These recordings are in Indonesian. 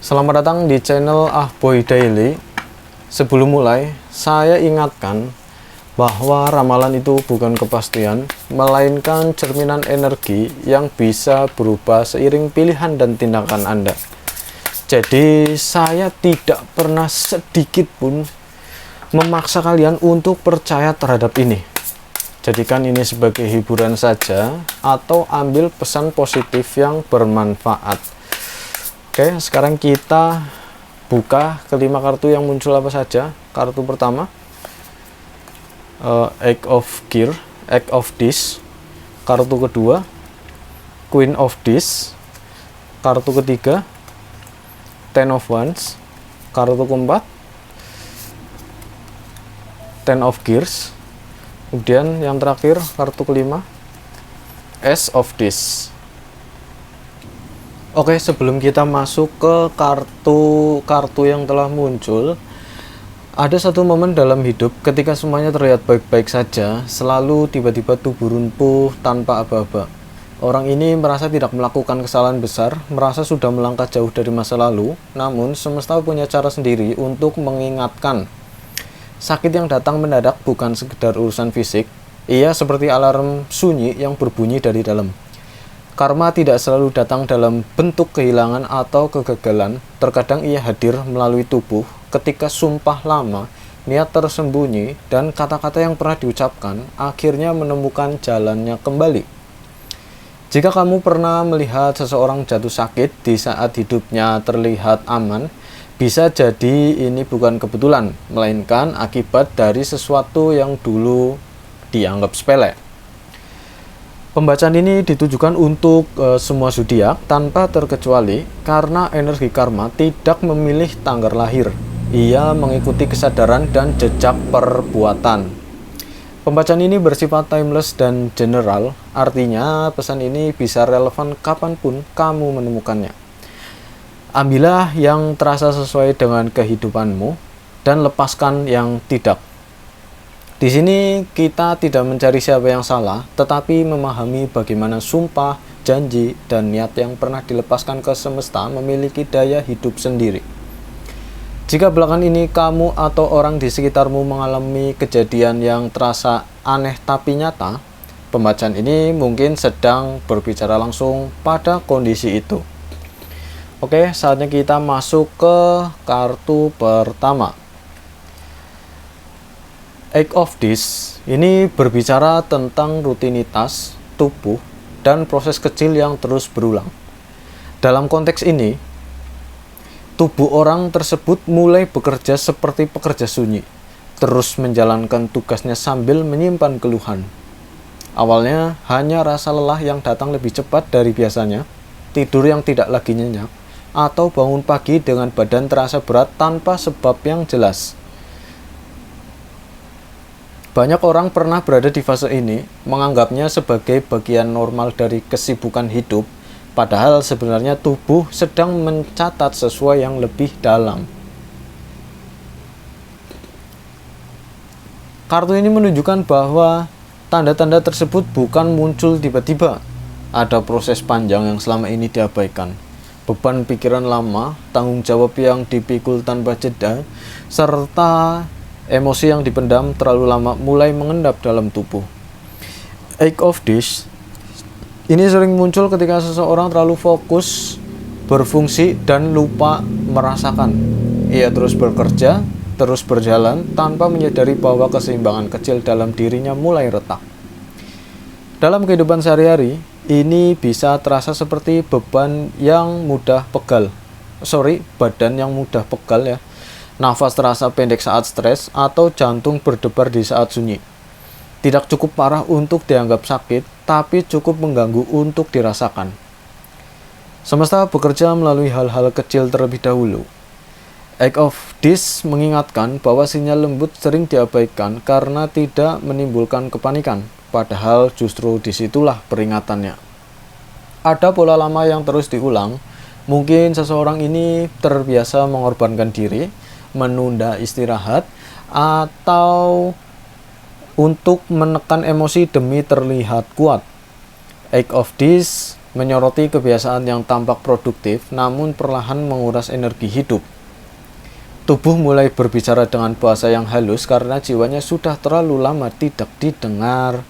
Selamat datang di channel Ahboy Daily. Sebelum mulai, saya ingatkan bahwa ramalan itu bukan kepastian, melainkan cerminan energi yang bisa berubah seiring pilihan dan tindakan Anda. Jadi, saya tidak pernah sedikit pun memaksa kalian untuk percaya terhadap ini. Jadikan ini sebagai hiburan saja atau ambil pesan positif yang bermanfaat. Oke, sekarang kita buka kelima kartu yang muncul apa saja. Kartu pertama, Eight of Dice. Kartu kedua, Queen of Dice. Kartu ketiga, Ten of Wands. Kartu keempat, Ten of Gears. Kemudian yang terakhir, kartu kelima, Ace of Dice. Oke, sebelum kita masuk ke kartu yang telah muncul, ada satu momen dalam hidup ketika semuanya terlihat baik-baik saja, selalu tiba-tiba tubuh lumpuh tanpa aba-aba. Orang ini merasa tidak melakukan kesalahan besar, merasa sudah melangkah jauh dari masa lalu, namun semesta punya cara sendiri untuk mengingatkan. Sakit yang datang mendadak bukan sekedar urusan fisik, ia seperti alarm sunyi yang berbunyi dari dalam. Karma tidak selalu datang dalam bentuk kehilangan atau kegagalan, terkadang ia hadir melalui tubuh ketika sumpah lama, niat tersembunyi, dan kata-kata yang pernah diucapkan akhirnya menemukan jalannya kembali. Jika kamu pernah melihat seseorang jatuh sakit di saat hidupnya terlihat aman, bisa jadi ini bukan kebetulan, melainkan akibat dari sesuatu yang dulu dianggap sepele. Pembacaan ini ditujukan untuk semua zodiak tanpa terkecuali karena energi karma tidak memilih tanggal lahir. Ia mengikuti kesadaran dan jejak perbuatan. Pembacaan ini bersifat timeless dan general, artinya pesan ini bisa relevan kapanpun kamu menemukannya. Ambillah yang terasa sesuai dengan kehidupanmu dan lepaskan yang tidak. Di sini kita tidak mencari siapa yang salah, tetapi memahami bagaimana sumpah, janji, dan niat yang pernah dilepaskan ke semesta memiliki daya hidup sendiri. Jika belakangan ini kamu atau orang di sekitarmu mengalami kejadian yang terasa aneh tapi nyata, pembacaan ini mungkin sedang berbicara langsung pada kondisi itu. Oke, saatnya kita masuk ke kartu pertama. Eight of Dice ini berbicara tentang rutinitas, tubuh, dan proses kecil yang terus berulang. Dalam konteks ini, tubuh orang tersebut mulai bekerja seperti pekerja sunyi, terus menjalankan tugasnya sambil menyimpan keluhan. Awalnya hanya rasa lelah yang datang lebih cepat dari biasanya, tidur yang tidak lagi nyenyak, atau bangun pagi dengan badan terasa berat tanpa sebab yang jelas. Banyak orang pernah berada di fase ini, menganggapnya sebagai bagian normal dari kesibukan hidup, padahal sebenarnya tubuh sedang mencatat sesuatu yang lebih dalam. Kartu ini menunjukkan bahwa tanda-tanda tersebut bukan muncul tiba-tiba. Ada proses panjang yang selama ini diabaikan. Beban pikiran lama, tanggung jawab yang dipikul tanpa jeda, serta emosi yang dipendam terlalu lama mulai mengendap dalam tubuh. Eight of Dice ini sering muncul ketika seseorang terlalu fokus, berfungsi, dan lupa merasakan. Ia terus bekerja, terus berjalan, tanpa menyadari bahwa keseimbangan kecil dalam dirinya mulai retak. Dalam kehidupan sehari-hari, ini bisa terasa seperti badan yang mudah pegal ya. Nafas terasa pendek saat stres atau jantung berdebar di saat sunyi. Tidak cukup parah untuk dianggap sakit, tapi cukup mengganggu untuk dirasakan. Semesta bekerja melalui hal-hal kecil terlebih dahulu. Eight of Dice mengingatkan bahwa sinyal lembut sering diabaikan karena tidak menimbulkan kepanikan. Padahal justru disitulah peringatannya. Ada pola lama yang terus diulang. Mungkin seseorang ini terbiasa mengorbankan diri, menunda istirahat, atau untuk menekan emosi demi terlihat kuat. Eight of Dice menyoroti kebiasaan yang tampak produktif namun perlahan menguras energi hidup. Tubuh mulai berbicara dengan bahasa yang halus karena jiwanya sudah terlalu lama tidak didengar.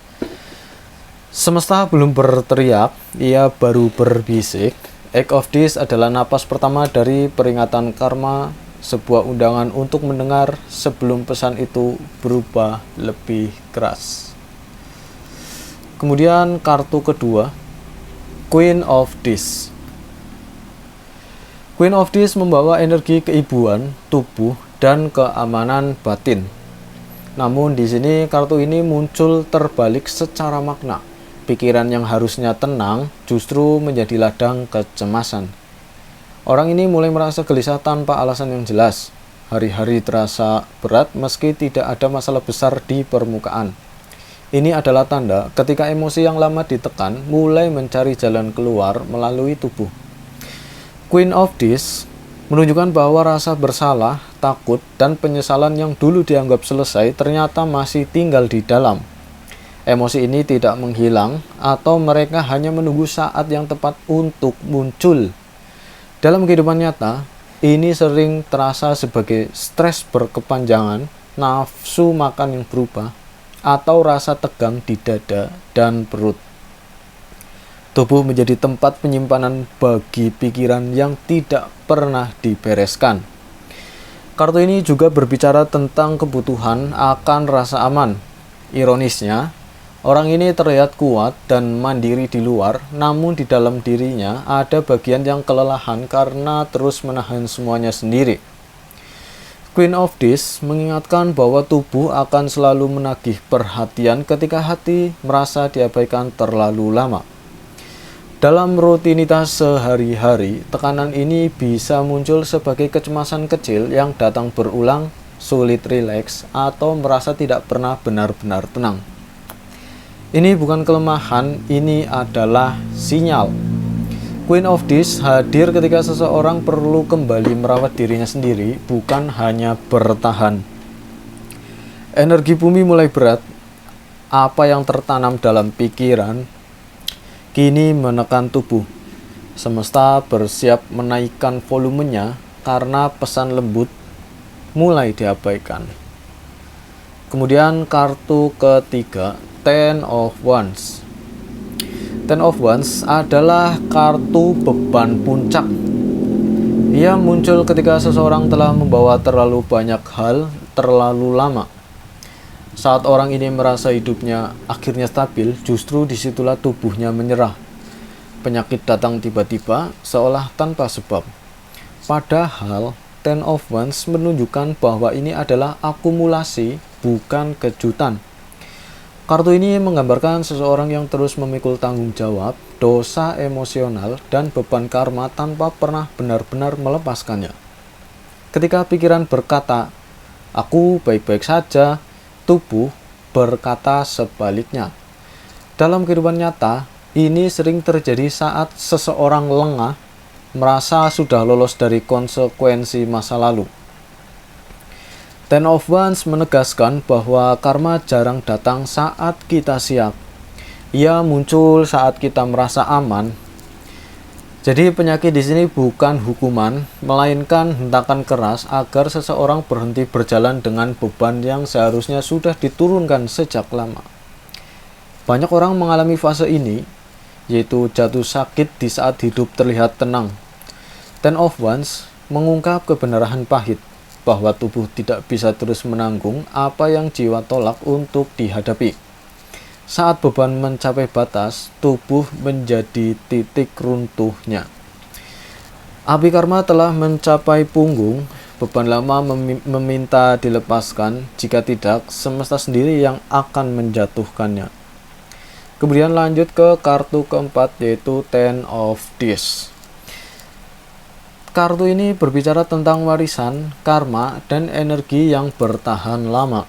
Semesta belum berteriak, ia baru berbisik. Act of This adalah napas pertama dari peringatan karma, sebuah undangan untuk mendengar sebelum pesan itu berubah lebih keras. Kemudian kartu kedua, Queen of This. Queen of This membawa energi keibuan, tubuh, dan keamanan batin. Namun di sini kartu ini muncul terbalik secara makna. Pikiran yang harusnya tenang justru menjadi ladang kecemasan. Orang ini mulai merasa gelisah tanpa alasan yang jelas. Hari-hari terasa berat meski tidak ada masalah besar di permukaan. Ini adalah tanda ketika emosi yang lama ditekan mulai mencari jalan keluar melalui tubuh. Queen of This menunjukkan bahwa rasa bersalah, takut, dan penyesalan yang dulu dianggap selesai ternyata masih tinggal di dalam. Emosi ini tidak menghilang atau mereka hanya menunggu saat yang tepat untuk muncul. Dalam kehidupan nyata, ini sering terasa sebagai stres berkepanjangan, nafsu makan yang berubah, atau rasa tegang di dada dan perut. Tubuh menjadi tempat penyimpanan bagi pikiran yang tidak pernah dibereskan. Kartu ini juga berbicara tentang kebutuhan akan rasa aman. Ironisnya, orang ini terlihat kuat dan mandiri di luar, namun di dalam dirinya ada bagian yang kelelahan karena terus menahan semuanya sendiri. Queen of This mengingatkan bahwa tubuh akan selalu menagih perhatian ketika hati merasa diabaikan terlalu lama. Dalam rutinitas sehari-hari, tekanan ini bisa muncul sebagai kecemasan kecil yang datang berulang, sulit rileks, atau merasa tidak pernah benar-benar tenang. Ini bukan kelemahan, ini adalah sinyal. Queen of This hadir ketika seseorang perlu kembali merawat dirinya sendiri, bukan hanya bertahan. Energi bumi mulai berat. Apa yang tertanam dalam pikiran kini menekan tubuh. Semesta bersiap menaikkan volumenya karena pesan lembut mulai diabaikan. Kemudian kartu ketiga, Ten of Wands. Ten of Wands adalah kartu beban puncak. Ia muncul ketika seseorang telah membawa terlalu banyak hal terlalu lama. Saat orang ini merasa hidupnya akhirnya stabil, justru disitulah tubuhnya menyerah. Penyakit datang tiba-tiba, seolah tanpa sebab. Padahal, Ten of Wands menunjukkan bahwa ini adalah akumulasi, bukan kejutan. Kartu ini menggambarkan seseorang yang terus memikul tanggung jawab, dosa emosional, dan beban karma tanpa pernah benar-benar melepaskannya. Ketika pikiran berkata, "Aku baik-baik saja," tubuh berkata sebaliknya. Dalam kehidupan nyata, ini sering terjadi saat seseorang lengah, merasa sudah lolos dari konsekuensi masa lalu. Ten of Wands menegaskan bahwa karma jarang datang saat kita siap. Ia muncul saat kita merasa aman. Jadi penyakit di sini bukan hukuman, melainkan hentakan keras agar seseorang berhenti berjalan dengan beban yang seharusnya sudah diturunkan sejak lama. Banyak orang mengalami fase ini, yaitu jatuh sakit di saat hidup terlihat tenang. Ten of Wands mengungkap kebenaran pahit, bahwa tubuh tidak bisa terus menanggung apa yang jiwa tolak untuk dihadapi. Saat beban mencapai batas, tubuh menjadi titik runtuhnya. Api karma telah mencapai punggung, beban lama meminta dilepaskan, jika tidak, semesta sendiri yang akan menjatuhkannya. Kemudian lanjut ke kartu keempat, yaitu Ten of This. Kartu ini berbicara tentang warisan, karma, dan energi yang bertahan lama.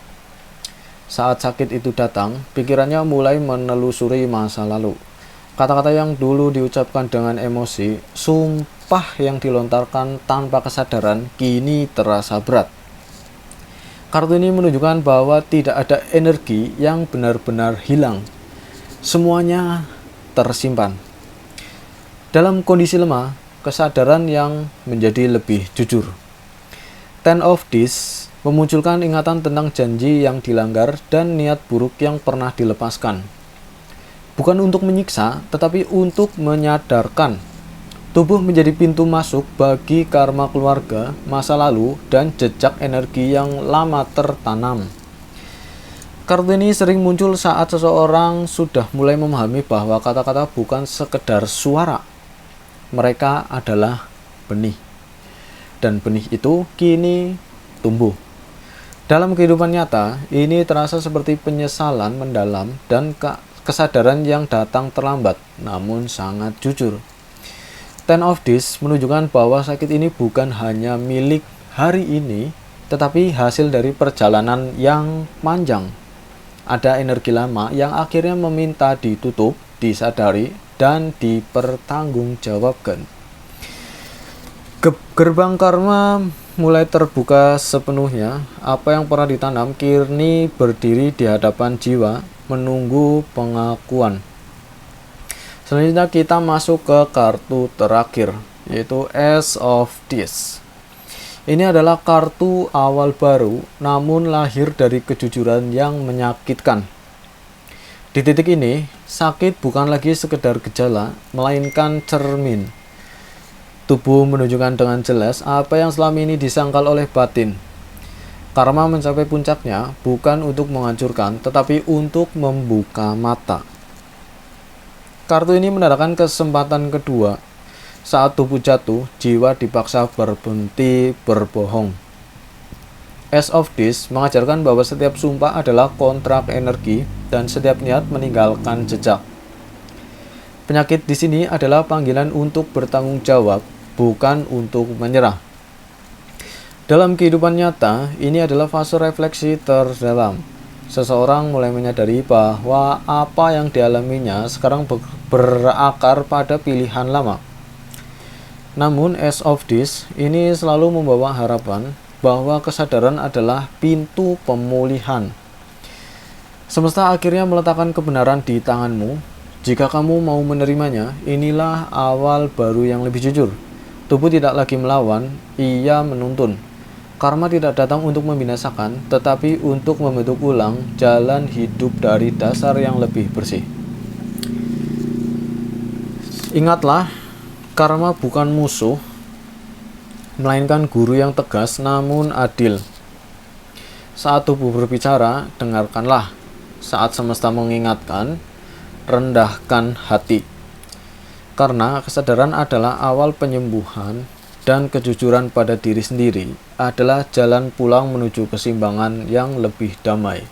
Saat sakit itu datang, pikirannya mulai menelusuri masa lalu. Kata-kata yang dulu diucapkan dengan emosi, sumpah yang dilontarkan tanpa kesadaran, kini terasa berat. Kartu ini menunjukkan bahwa tidak ada energi yang benar-benar hilang. Semuanya tersimpan. Dalam kondisi lemah, kesadaran yang menjadi lebih jujur. Ten of Discs memunculkan ingatan tentang janji yang dilanggar dan niat buruk yang pernah dilepaskan. Bukan untuk menyiksa, tetapi untuk menyadarkan. Tubuh menjadi pintu masuk bagi karma keluarga, masa lalu, dan jejak energi yang lama tertanam. Kartu ini sering muncul saat seseorang sudah mulai memahami bahwa kata-kata bukan sekedar suara. Mereka adalah benih. Dan benih itu kini tumbuh. Dalam kehidupan nyata, ini terasa seperti penyesalan mendalam dan kesadaran yang datang terlambat, namun sangat jujur. Ten of Discs menunjukkan bahwa sakit ini bukan hanya milik hari ini, tetapi hasil dari perjalanan yang panjang. Ada energi lama yang akhirnya meminta ditutup, disadari, dan dipertanggungjawabkan. Gerbang karma mulai terbuka sepenuhnya. Apa yang pernah ditanam kini berdiri di hadapan jiwa, menunggu pengakuan. Selanjutnya kita masuk ke kartu terakhir, yaitu Ace of Discs. Ini adalah kartu awal baru, namun lahir dari kejujuran yang menyakitkan. Di titik ini, sakit bukan lagi sekedar gejala, melainkan cermin. Tubuh menunjukkan dengan jelas apa yang selama ini disangkal oleh batin. Karma mencapai puncaknya bukan untuk menghancurkan, tetapi untuk membuka mata. Kartu ini menandakan kesempatan kedua. Saat tubuh jatuh, jiwa dipaksa berhenti berbohong. Ace of Discs mengajarkan bahwa setiap sumpah adalah kontrak energi dan setiap niat meninggalkan jejak. Penyakit di sini adalah panggilan untuk bertanggung jawab, bukan untuk menyerah. Dalam kehidupan nyata, ini adalah fase refleksi terdalam. Seseorang mulai menyadari bahwa apa yang dialaminya sekarang berakar pada pilihan lama. Namun Ace of Discs ini selalu membawa harapan bahwa kesadaran adalah pintu pemulihan. Semesta akhirnya meletakkan kebenaran di tanganmu. Jika kamu mau menerimanya, inilah awal baru yang lebih jujur. Tubuh tidak lagi melawan, ia menuntun. Karma tidak datang untuk membinasakan, tetapi untuk membentuk ulang jalan hidup dari dasar yang lebih bersih. Ingatlah, karma bukan musuh, melainkan guru yang tegas namun adil. Saat tubuh berbicara, dengarkanlah. Saat semesta mengingatkan, rendahkan hati. Karena kesadaran adalah awal penyembuhan, dan kejujuran pada diri sendiri adalah jalan pulang menuju keseimbangan yang lebih damai.